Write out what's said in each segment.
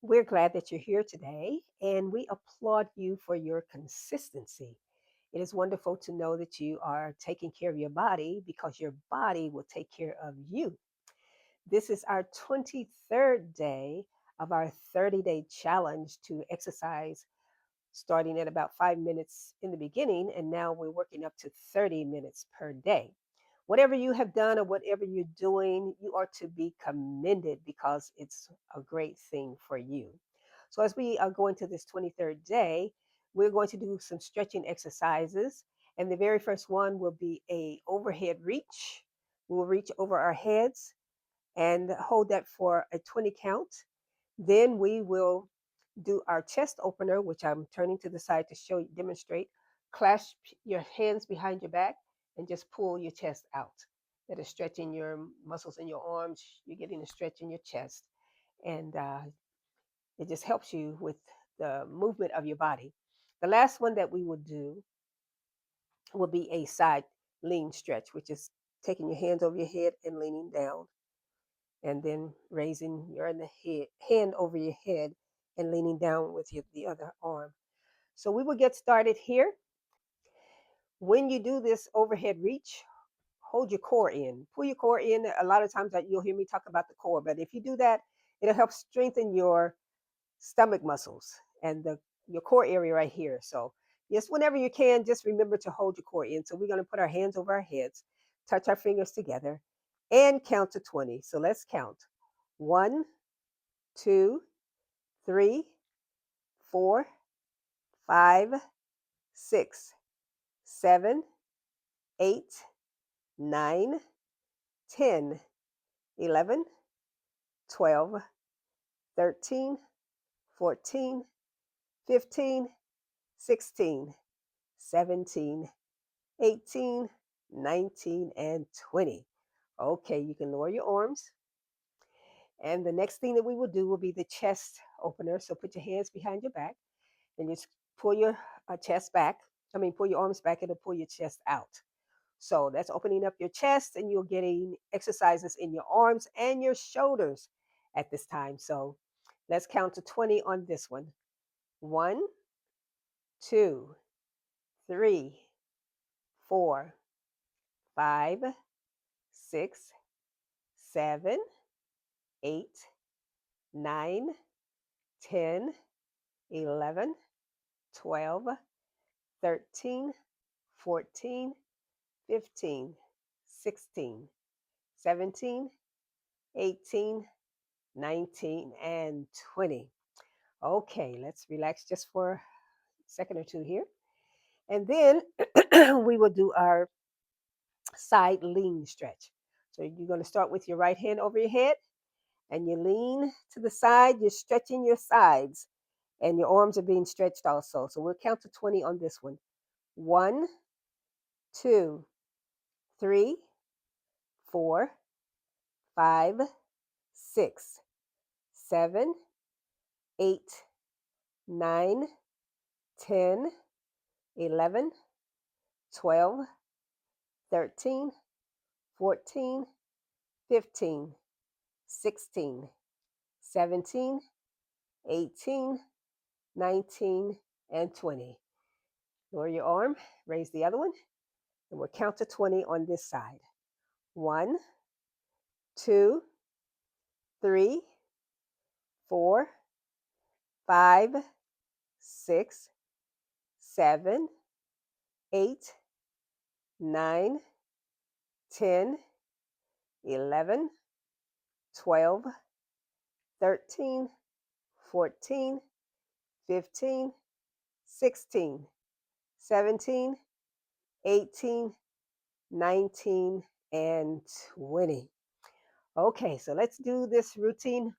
We're glad that you're here today, and we applaud you for your consistency. It is wonderful to know that you are taking care of your body because your body will take care of you. This is our 23rd day of our 30-day challenge to exercise, starting at about 5 minutes in the beginning, and now we're working up to 30 minutes per day. Whatever you have done or whatever you're doing, you are to be commended because it's a great thing for you. So, as we are going to this 23rd day, we're going to do some stretching exercises. And the very first one will be a overhead reach. We will reach over our heads and hold that for a 20 count. Then we will do our chest opener, which I'm turning to the side to show you, demonstrate. Clasp your hands behind your back and just pull your chest out. That is stretching your muscles in your arms. You're getting a stretch in your chest. And it just helps you with the movement of your body. The last one that we will do will be a side lean stretch, which is taking your hands over your head and leaning down, and then raising your hand over your head and leaning down with the other arm. So we will get started here. When you do this overhead reach, hold your core in. Pull your core in. A lot of times you'll hear me talk about the core, but if you do that, it'll help strengthen your stomach muscles and your core area right here. So yes, whenever you can, just remember to hold your core in. So we're going to put our hands over our heads, touch our fingers together, and count to 20. So let's count. 1, 2, 3, 4, 5, 6, 7, 8, 9, 10, 11, 12, 13, 14, 15, 16, 17, 18, 19, and 20. Okay, you can lower your arms. And the next thing that we will do will be the chest opener. So put your hands behind your back and just pull your chest back. Pull your arms back, it'll pull your chest out. So that's opening up your chest, and you're getting exercises in your arms and your shoulders at this time. So let's count to 20 on this one. 1, 2, 3, 4, 5, 6, 7, 8, 9, 10, 11, 12, 13, 14, 15, 16, 17, 18, 19, and 20. Okay, let's relax just for a second or two here. And then we will do our side lean stretch. So you're going to start with your right hand over your head and you lean to the side. You're stretching your sides and your arms are being stretched also. So we'll count to 20 on this one. 1, 2, 3, 4, 5, 6, 7, 8, 9, 10, 11, 12, 13, 14, 15, 16, 17, 18, 19, and 20. Lower your arm, raise the other one, and we'll count to 20 on this side. 1, 2, 3, 4, 5, 6, 7, 8, 9, 10, 11, 12, 13, 14, 15, 16, 17, 18, 19, and 20. Okay, so let's do this routine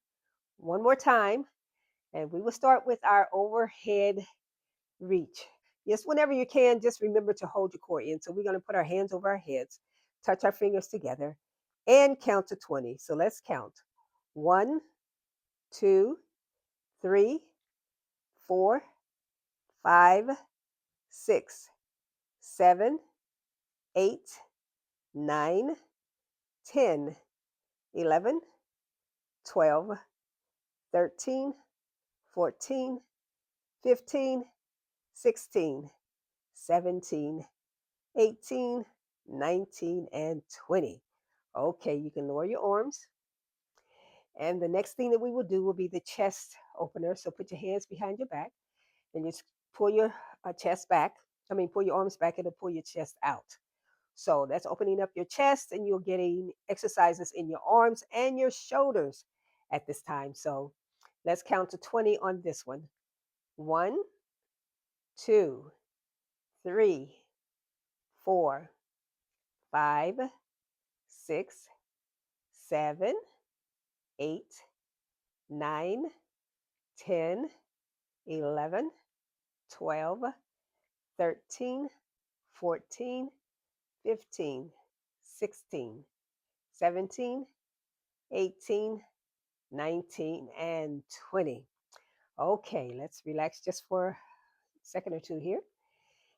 one more time. And we will start with our overhead reach. Yes, whenever you can, just remember to hold your core in. So we're going to put our hands over our heads, touch our fingers together, and count to 20. So let's count. 1, 2, 3, 4, 5, 6, 7, 8, 9, 10, 11, 12, 13, 14, 15, 16, 17, 18, 19, and 20. Okay, you can lower your arms. And the next thing that we will do will be the chest opener. So put your hands behind your back and just pull your chest back. Pull your arms back and it'll pull your chest out. So that's opening up your chest, and you're getting exercises in your arms and your shoulders at this time. So let's count to 20 on this one. 1, 2, 3, 4, 5, 6, 7, 8, 9, 10, 11, 12, 13, 14, 15, 16, 17, 18, 19, and 20. Okay, let's relax just for a second or two here.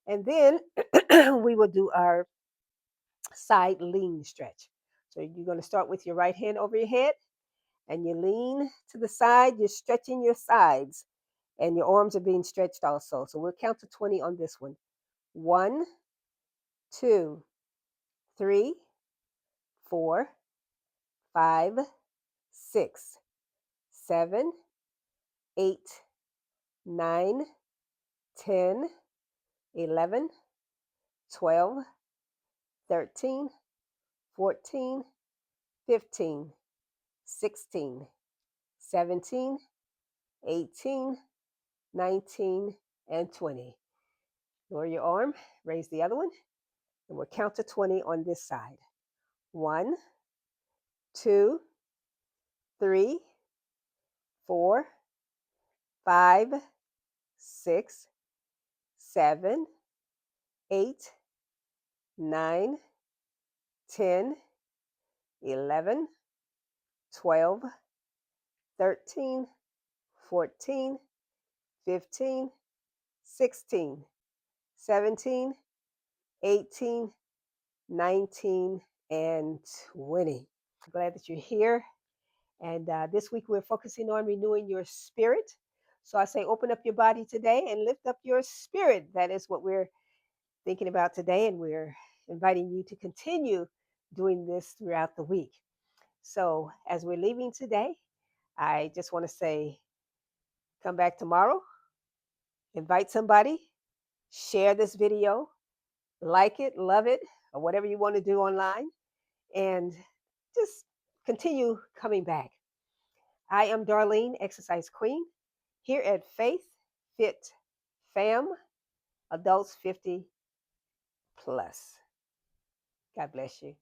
And then we will do our side lean stretch. So you're going to start with your right hand over your head and you lean to the side. You're stretching your sides and your arms are being stretched also. So we'll count to 20 on this one. 1, 2, 3, 4, 5, 6, 7, 8, 9, 10, 11, 12, 13, 14, 15, 16, 17, 18, 19, and 20. Lower your arm, raise the other one, and we'll count to 20 on this side. 1, 2, 3, 4, 5, 6, 7, 8, 9, 10, 11, 12, 13, 14, 15, 16, 17, 18, 19, and 20. Glad that you're here. And this week we're focusing on renewing your spirit. So I say open up your body today and lift up your spirit. That is what we're thinking about today. And we're inviting you to continue doing this throughout the week. So as we're leaving today, I just want to say come back tomorrow, invite somebody, share this video, like it, love it, or whatever you want to do online, and just continue coming back. I am Darlene, Exercise Queen, here at Faith Fit Fam, adults 50 plus. God bless you.